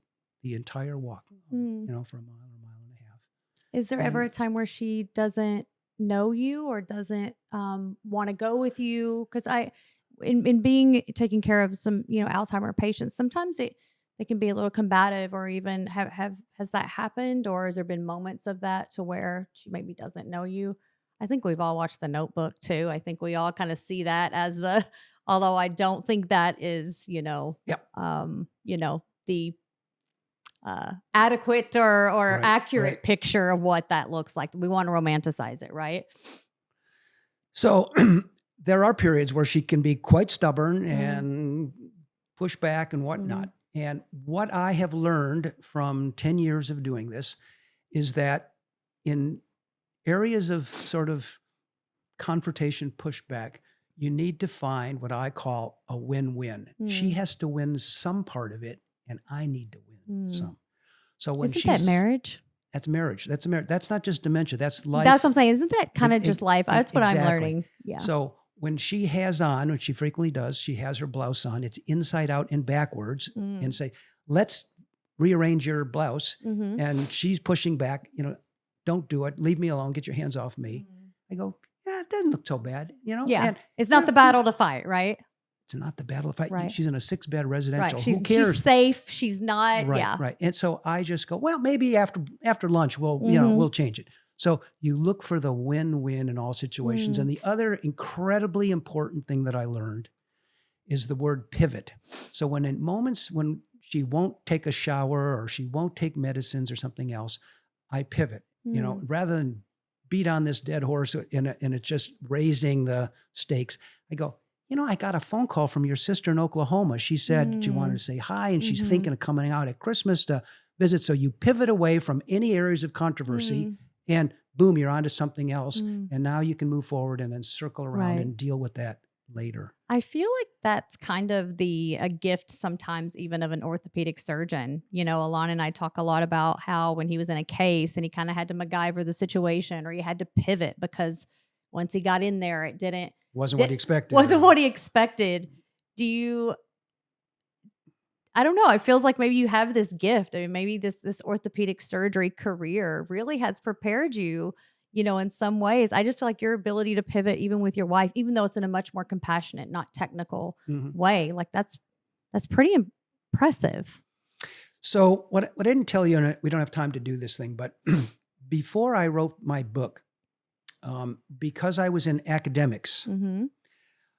the entire walk, for a mile and a half. Is there ever a time where she doesn't know you or doesn't want to go with you? Because in being taking care of some Alzheimer patients, sometimes they can be a little combative, or even has that happened, or has there been moments of that to where she maybe doesn't know you? I think we've all watched The Notebook too. I think we all kind of see that as although I don't think that is the adequate or accurate picture of what that looks like. We want to romanticize it, right? So there are periods where she can be quite stubborn and push back and whatnot. And what I have learned from 10 years of doing this is that in areas of sort of confrontation, pushback, you need to find what I call a win-win. She has to win some part of it, and I need to win some. So when Isn't that marriage? That's marriage. That's marriage. That's not just dementia. That's life. That's what I'm saying. Isn't that kind of just life? That's what I'm learning. Yeah. So when she has on, which she frequently does, she has her blouse on, it's inside out and backwards, and say, let's rearrange your blouse. Mm-hmm. And she's pushing back, don't do it. Leave me alone. Get your hands off me. I go, yeah, it doesn't look so bad, Yeah. And, it's not the battle to fight, right? It's not the battle to fight. Right. She's in a 6-bed residential. Right. Who cares? She's safe. She's not. Right, Yeah. right. And so I just go, well, maybe after lunch, we'll change it. So you look for the win-win in all situations. And the other incredibly important thing that I learned is the word pivot. So when in moments when she won't take a shower or she won't take medicines or something else, I pivot, rather than beat on this dead horse and it's just raising the stakes. I go, I got a phone call from your sister in Oklahoma. She said she wanted to say hi and she's thinking of coming out at Christmas to visit. So you pivot away from any areas of controversy and boom, you're onto something else. And now you can move forward and then circle around and deal with that later. I feel like that's kind of a gift sometimes even of an orthopedic surgeon. Alana and I talk a lot about how when he was in a case and he kind of had to MacGyver the situation or he had to pivot because once he got in there, Wasn't what he expected. Wasn't what he expected. I don't know. It feels like maybe you have this gift. I mean, maybe this orthopedic surgery career really has prepared you, in some ways. I just feel like your ability to pivot even with your wife, even though it's in a much more compassionate, not technical way, like that's pretty impressive. So what I didn't tell you, and we don't have time to do this thing, but before I wrote my book, because I was in academics,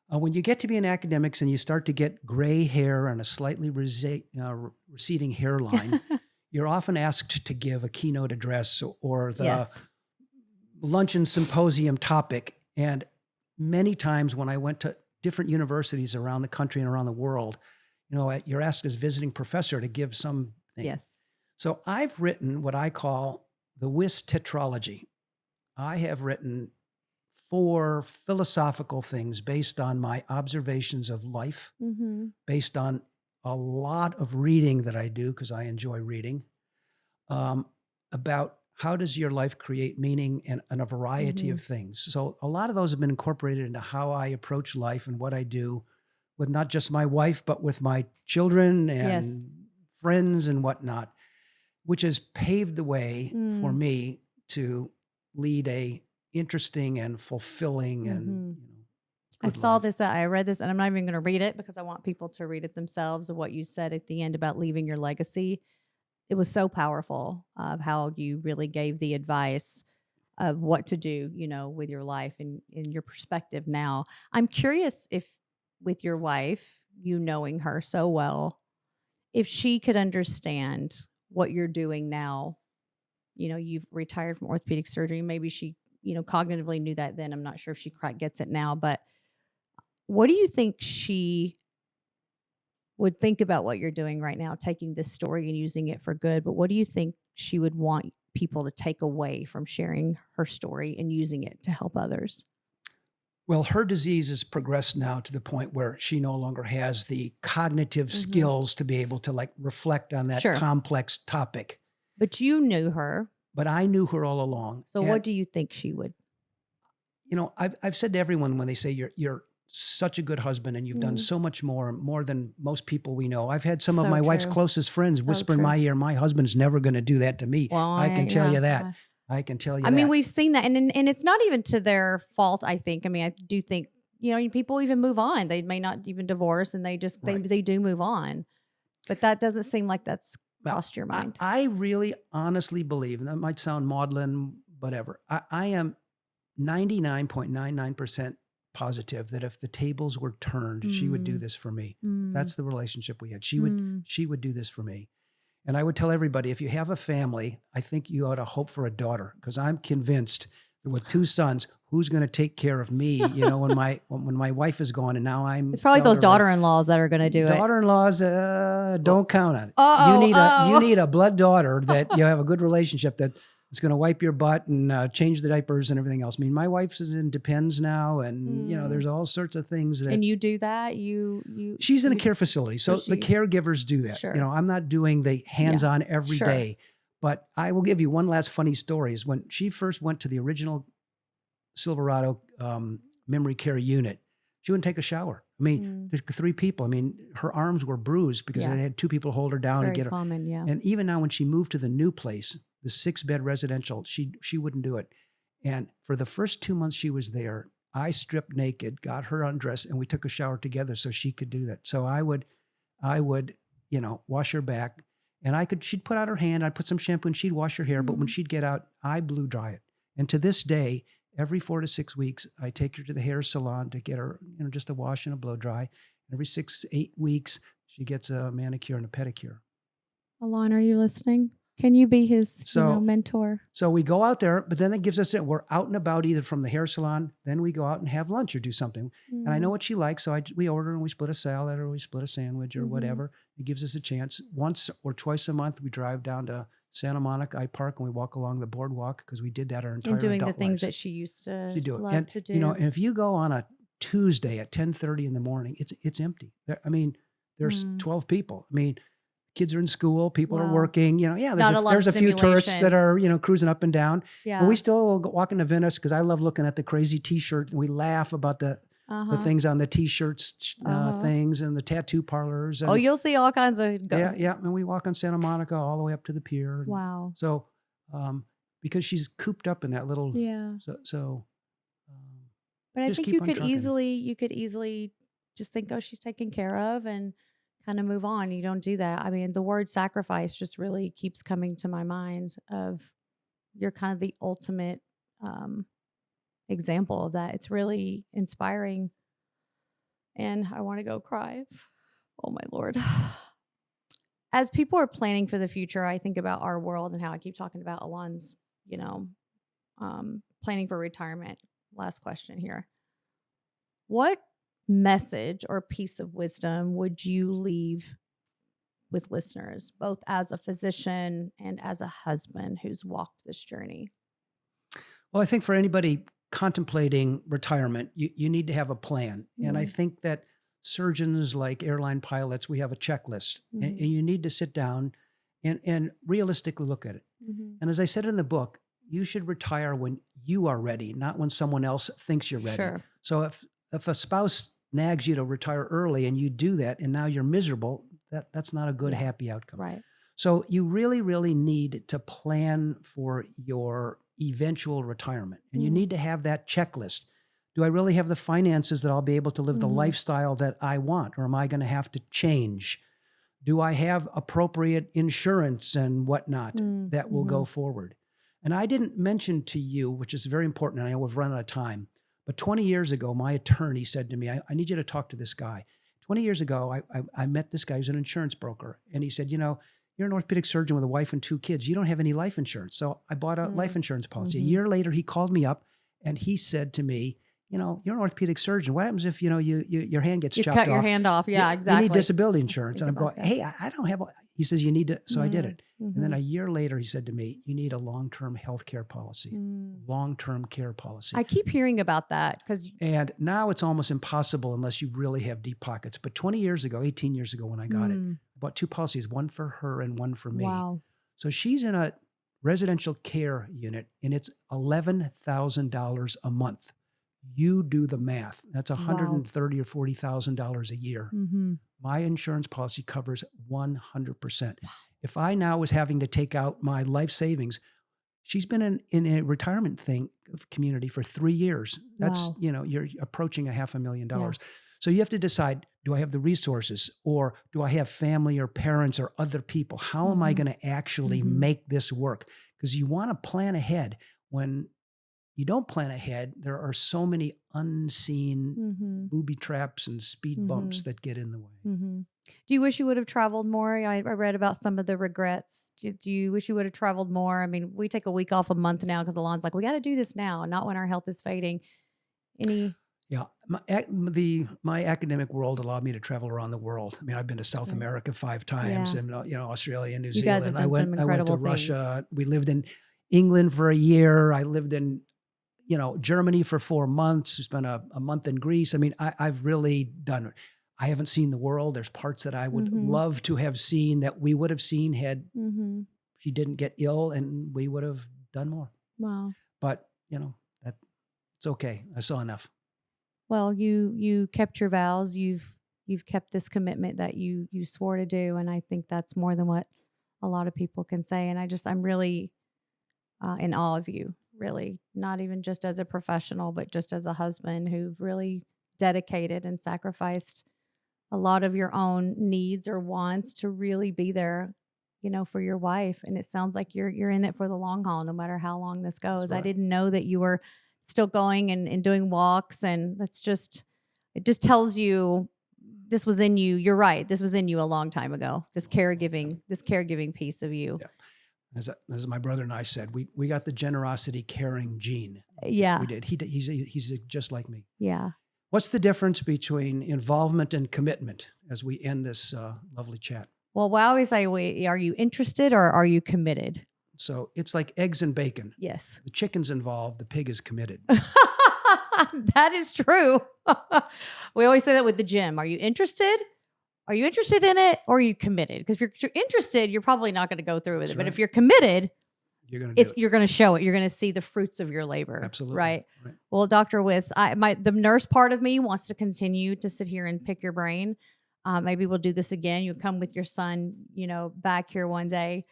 when you get to be in academics and you start to get gray hair and a slightly receding hairline, you're often asked to give a keynote address or the luncheon symposium topic. And many times when I went to different universities around the country and around the world, you're asked as visiting professor to give something. Yes. So I've written what I call the WIS tetralogy. I have written 4 philosophical things based on my observations of life, based on a lot of reading that I do because I enjoy reading, about how does your life create meaning and a variety of things. So a lot of those have been incorporated into how I approach life and what I do with not just my wife, but with my children and friends and whatnot, which has paved the way for me to lead a interesting and fulfilling and I saw this, I read this, and I'm not even going to read it because I want people to read it themselves of what you said at the end about leaving your legacy. It was so powerful of how you really gave the advice of what to do, with your life and in your perspective now. I'm curious if with your wife, knowing her so well, if she could understand what you're doing now. You've retired from orthopedic surgery. Maybe she, cognitively knew that then. I'm not sure if she quite gets it now, but what do you think she would think about what you're doing right now, taking this story and using it for good? But what do you think she would want people to take away from sharing her story and using it to help others? Well, her disease has progressed now to the point where she no longer has the cognitive skills to be able to reflect on that complex topic. But you knew her. But I knew her all along. So what do you think she would? I've said to everyone when they say you're such a good husband and you've done so much more than most people we know. I've had some of my wife's closest friends whisper in my ear, my husband's never going to do that to me. Well, I can tell you that. I can tell you that. I mean, we've seen that. And it's not even to their fault, I think. I mean, I do think, people even move on. They may not even divorce and they just, they do move on. But that doesn't seem like that's crossed your mind. I really honestly believe, and that might sound maudlin, whatever. I am 99.99% positive that if the tables were turned, she would do this for me. That's the relationship we had. She would do this for me. And I would tell everybody, if you have a family, I think you ought to hope for a daughter, because I'm convinced that with 2 sons, who's going to take care of me, when my wife is gone and now I'm... It's probably those daughter-in-laws that are going to do it. Daughter-in-laws, don't count on it. You need a blood daughter that you have a good relationship that is going to wipe your butt and change the diapers and everything else. I mean, my wife's is in Depends now, and there's all sorts of things that. And you do that. She's in a care facility, so the caregivers do that. Sure. I'm not doing the hands-on every day, but I will give you one last funny story. Is when she first went to the original Silverado memory care unit, She wouldn't take a shower. I mean, there's 3 people. I mean, her arms were bruised because they had 2 people hold her down and Very get her. common, yeah. And even now when she moved to the new place, the 6-bed residential, she wouldn't do it. And for the first 2 months she was there, I stripped naked, got her undressed, and we took a shower together so she could do that. So I would, wash her back, and she'd put out her hand, I'd put some shampoo and she'd wash her hair. But when she'd get out, I blew dry it. And to this day, every 4 to 6 weeks, I take her to the hair salon to get her, just a wash and a blow dry. Every 6, 8 weeks, she gets a manicure and a pedicure. Alon, are you listening? Can you be his mentor? So we go out there, but then it gives us we're out and about either from the hair salon, then we go out and have lunch or do something. And I know what she likes, so we order and we split a salad or we split a sandwich or whatever. It gives us a chance. Once or twice a month, we drive down to Santa Monica I Park and we walk along the boardwalk because we did that our entire and doing adult the things lives. that she used to do it. love And to do. and if you go on a Tuesday at 10:30 in the morning, it's empty. I mean, there's 12 people. I mean, kids are in school, people are working, there's a few tourists that are, cruising up and down. Yeah. But we still will walk into Venice because I love looking at the crazy t-shirt and we laugh about the things on the t-shirts things and the tattoo parlors. And, you'll see all kinds of. Yeah. And we walk on Santa Monica all the way up to the pier. Wow. So, because she's cooped up in that little, but I think you could easily just think, oh, she's taken care of and kind of move on. You don't do that. I mean, the word sacrifice just really keeps coming to my mind of you're kind of the ultimate example of that. It's really inspiring. And I want to go cry. Oh my Lord. As people are planning for the future, I think about our world and how I keep talking about Alon's, planning for retirement. Last question here. What message or piece of wisdom would you leave with listeners, both as a physician and as a husband who's walked this journey? Well, I think for anybody contemplating retirement, you need to have a plan. And I think that surgeons, like airline pilots, we have a checklist and you need to sit down and realistically look at it. And as I said in the book, you should retire when you are ready, not when someone else thinks you're ready. Sure. So if a spouse nags you to retire early and you do that and now you're miserable, that's not a good, happy outcome. Right. So you really, really need to plan for your eventual retirement. And you need to have that checklist. Do I really have the finances that I'll be able to live the lifestyle that I want? Or am I going to have to change? Do I have appropriate insurance and whatnot that will go forward? And I didn't mention to you, which is very important, and I know we've run out of time, but 20 years ago, my attorney said to me, I need you to talk to this guy. 20 years ago, I met this guy who's an insurance broker. And he said, you're an orthopedic surgeon with a wife and 2 kids. You don't have any life insurance. So I bought a life insurance policy. A year later, he called me up and he said to me, you're an orthopedic surgeon. What happens if, your hand gets chopped off? You cut your hand off. Yeah, exactly. You need disability insurance. And I'm going, hey, I don't have, he says, you need to, so I did it. And then a year later, he said to me, you need a long-term health care policy, long-term care policy. I keep hearing about that and now it's almost impossible unless you really have deep pockets. But 18 years ago when I got it, I bought 2 policies, one for her and one for me. Wow. So she's in a residential care unit and it's $11,000 a month. You do the math. That's $130,000 or $40,000 a year. My insurance policy covers 100%. If I now was having to take out my life savings, she's been in a retirement community for 3 years. That's, you're approaching $500,000. Yeah. So you have to decide, do I have the resources or do I have family or parents or other people? How am I going to actually make this work? Because you want to plan ahead. When you don't plan ahead, there are so many unseen booby traps and speed bumps that get in the way. Do you wish you would have traveled more? I read about some of the regrets. Do you wish you would have traveled more? I mean, we take a week off a month now because Alon's like, we got to do this now, not when our health is fading. Yeah, my academic world allowed me to travel around the world. I mean, I've been to South America 5 times, and Australia and New Zealand. I went to Russia. We lived in England for a year. I lived in Germany for 4 months. Spent a month in Greece. I mean, I've really done it. I haven't seen the world. There's parts that I would love to have seen that we would have seen had she didn't get ill, and we would have done more. Wow. But it's okay. I saw enough. Well, you kept your vows. You've kept this commitment that you swore to do, and I think that's more than what a lot of people can say. And I'm really in awe of you. Really, not even just as a professional, but just as a husband who've really dedicated and sacrificed a lot of your own needs or wants to really be there, for your wife. And it sounds like you're in it for the long haul, no matter how long this goes. right. I didn't know that you were still going and doing walks, and it just tells you this was in you. You're right. This was in you a long time ago. This caregiving piece of you. Yeah. As my brother and I said, we got the generosity, caring gene. Yeah. We did. He's just like me. Yeah. What's the difference between involvement and commitment as we end this lovely chat? Well, I always say, are you interested or are you committed? So it's like eggs and bacon. Yes. The chicken's involved, the pig is committed. That is true. We always say that with the gym. Are you interested? Are you interested in it or are you committed? Because if you're interested, you're probably not going to go through with it. But if you're committed, you're going to show it. You're going to see the fruits of your labor. Absolutely. Right. Well, Dr. Wiss, the nurse part of me wants to continue to sit here and pick your brain. Maybe we'll do this again. You'll come with your son, back here one day.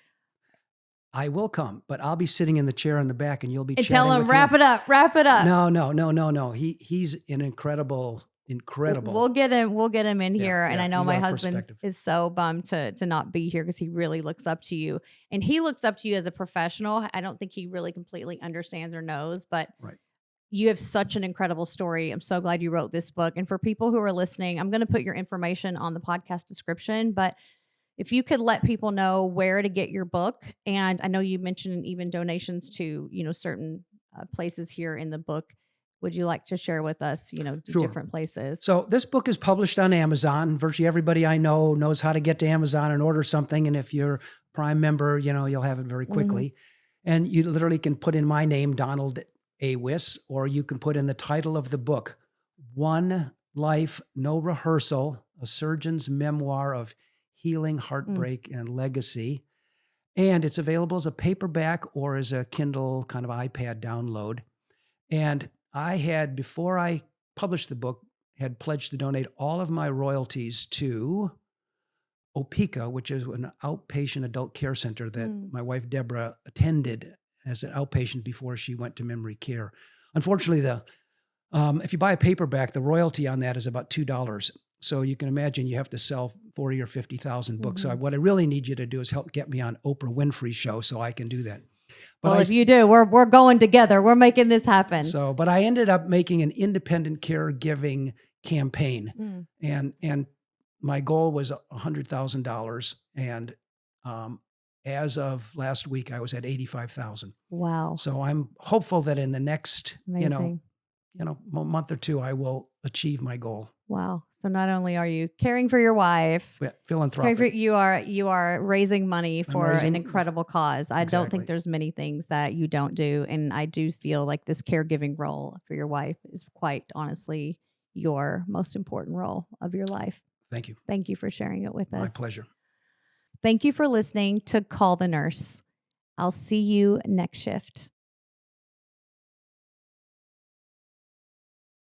I will come, but I'll be sitting in the chair in the back and you'll be and chatting tell him, with wrap it up. No. He's an incredible. We'll get him in here. And I know my husband is so bummed to not be here because he really looks up to you. And he looks up to you as a professional. I don't think he really completely understands or knows, but you have such an incredible story. I'm so glad you wrote this book. And for people who are listening, I'm going to put your information on the podcast description, but if you could let people know where to get your book. And I know you mentioned even donations to, certain places here in the book. Would you like to share with us, Sure. different places? So this book is published on Amazon. Virtually everybody I know knows how to get to Amazon and order something. And if you're a Prime member, you'll have it very quickly. Mm-hmm. And you literally can put in my name, Donald A. Wiss, or you can put in the title of the book, One Life, No Rehearsal, a surgeon's memoir of healing, heartbreak, and legacy. And it's available as a paperback or as a Kindle kind of iPad download. And I had, before I published the book, had pledged to donate all of my royalties to OPECA, which is an outpatient adult care center that my wife Deborah attended as an outpatient before she went to memory care. Unfortunately, if you buy a paperback, the royalty on that is about $2. So you can imagine you have to sell 40 or 50,000 books. So what I really need you to do is help get me on Oprah Winfrey's show so I can do that. But if you do, we're going together. We're making this happen. But I ended up making an independent caregiving campaign, and my goal was $100,000. And as of last week, I was at 85,000. Wow! So I'm hopeful that in the next, Amazing. month or two, I will achieve my goal. Wow! So not only are you caring for your wife, philanthropic, you are raising money for an incredible cause. I don't think there's many things that you don't do, and I do feel like this caregiving role for your wife is quite honestly your most important role of your life. Thank you. Thank you for sharing it with us. My pleasure. Thank you for listening to Call the Nurse. I'll see you next shift.